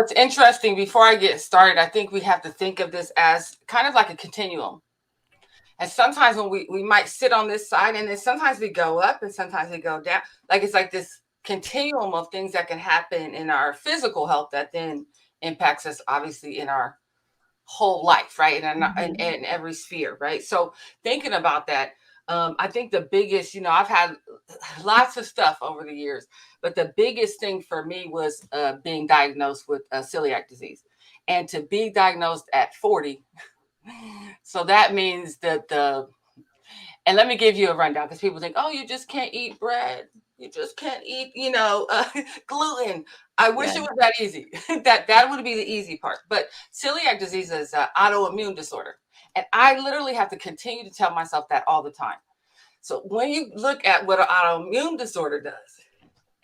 It's interesting. Before I get started, I think we have to think of this as kind of like a continuum. And sometimes when we might sit on this side, and then sometimes we go up and sometimes we go down. Like it's like this continuum of things that can happen in our physical health that then impacts us obviously in our whole life, right? And every sphere, right? So thinking about that, I think the biggest, I've had lots of stuff over the years, but the biggest thing for me was being diagnosed with celiac disease, and to be diagnosed at 40. So that means that and let me give you a rundown because people think, oh, you just can't eat bread. You just can't eat, gluten. I wish it was that easy. that would be the easy part. But celiac disease is an autoimmune disorder. And I literally have to continue to tell myself that all the time. So when you look at what an autoimmune disorder does,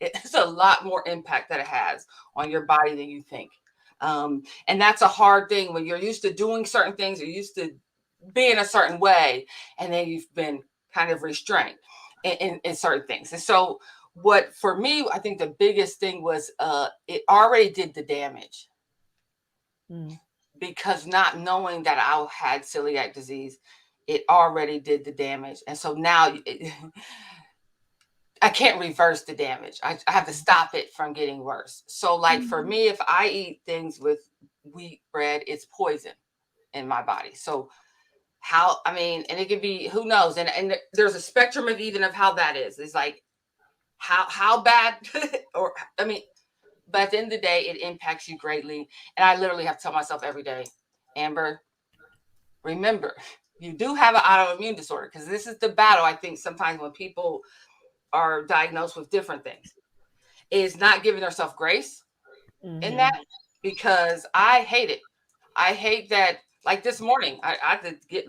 it's a lot more impact that it has on your body than you think. And that's a hard thing when you're used to doing certain things, you're used to being a certain way, and then you've been kind of restrained in certain things. And so, what for me, I think the biggest thing was it already did the damage because not knowing that I had celiac disease, it already did the damage. And so now I can't reverse the damage. I have to stop it from getting worse. So, like for me, if I eat things with wheat bread, it's poison in my body. So, and it could be, who knows? And there's a spectrum of even of how that is. It's like how bad, but at the end of the day, it impacts you greatly. And I literally have to tell myself every day, Amber, remember, you do have an autoimmune disorder, because this is the battle. I think sometimes when people are diagnosed with different things, is not giving themselves grace in that, because I hate it. I hate that. Like this morning, I had to get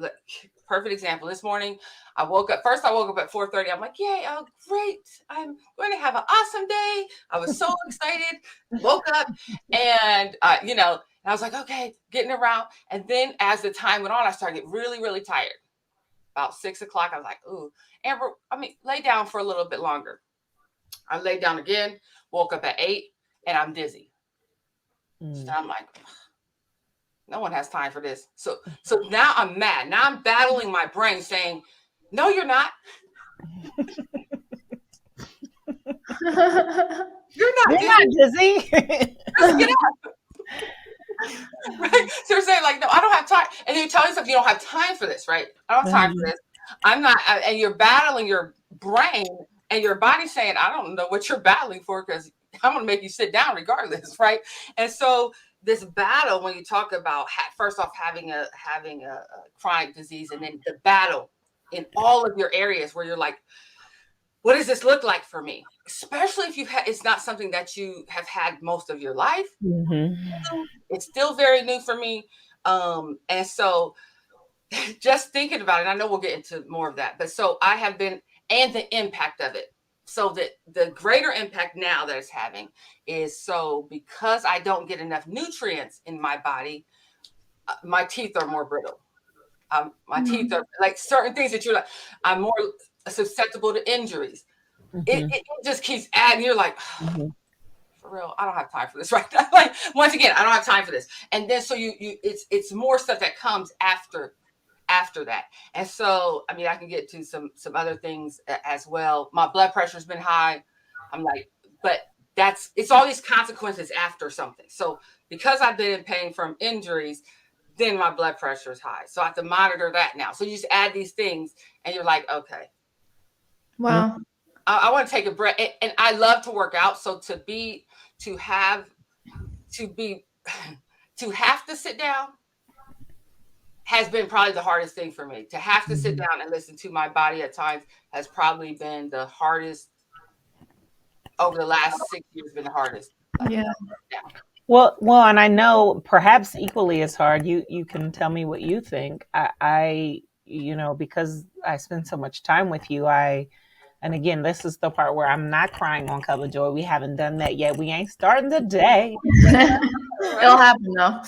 perfect example. This morning, I woke up at 4:30. I'm like, yay, oh great. I'm going to have an awesome day. I was so excited. Woke up and I was like, okay, getting around. And then as the time went on, I started getting really, really tired. About 6 o'clock, I was like, ooh, Amber, lay down for a little bit longer. I laid down again, woke up at 8, and I'm dizzy. So I'm like, no one has time for this. So now I'm mad. Now I'm battling my brain saying, no, you're not. You're not dizzy. Just get up. Right? So you're saying like, no, I don't have time. And then you tell yourself you don't have time for this, right? I don't have time for this. I'm not. And you're battling your brain and your body saying, I don't know what you're battling for, because I'm going to make you sit down regardless, right? And so this battle, when you talk about first off having a chronic disease, and then the battle in all of your areas where you're like, what does this look like for me? Especially if it's not something that you have had most of your life. It's still very new for me. And so just thinking about it, I know we'll get into more of that, but so I have been, and the impact of it. So that the greater impact now that it's having is, so because I don't get enough nutrients in my body, my teeth are more brittle. My teeth are like certain things that you're like, I'm more susceptible to injuries. It just keeps adding. You're like, for real, I don't have time for this right now. Like, once again, I don't have time for this. And then so it's more stuff that comes after that. And so, I can get to some other things as well. My blood pressure's been high. I'm like, but it's all these consequences after something. So because I've been in pain from injuries, then my blood pressure is high. So I have to monitor that now. So you just add these things and you're like, okay. Wow. I want to take a breath. And I love to work out. So to have to sit down has been probably the hardest thing for me. To have to sit down and listen to my body at times has probably been the hardest. Over the last 6 years, been the hardest. Yeah. Well, and I know perhaps equally as hard. You can tell me what you think. I because I spend so much time with you, and again, this is the part where I'm not crying on Cup of Joy. We haven't done that yet. We ain't starting the day. It'll happen though.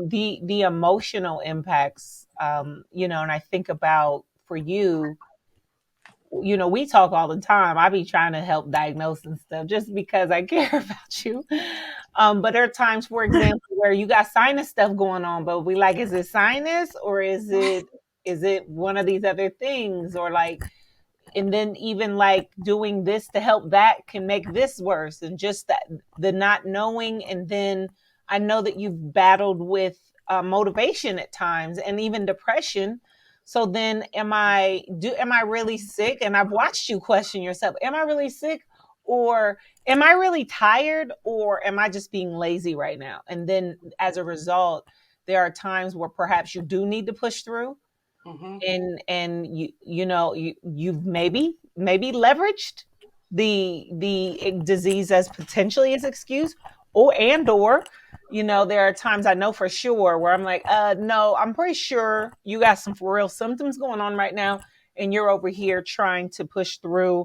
The emotional impacts, and I think about, for you, we talk all the time. I be trying to help diagnose and stuff just because I care about you. But there are times, for example, where you got sinus stuff going on, but we like, is it sinus or is it one of these other things? Or like, and then even like doing this to help that can make this worse, and just that, the not knowing. And then I know that you've battled with motivation at times and even depression. So then am I really sick? And I've watched you question yourself, am I really sick, or am I really tired, or am I just being lazy right now? And then as a result, there are times where perhaps you do need to push through, Mm-hmm. and you've maybe leveraged the disease as potentially as excuse, or there are times I know for sure where I'm like, no, I'm pretty sure you got some for real symptoms going on right now, and you're over here trying to push through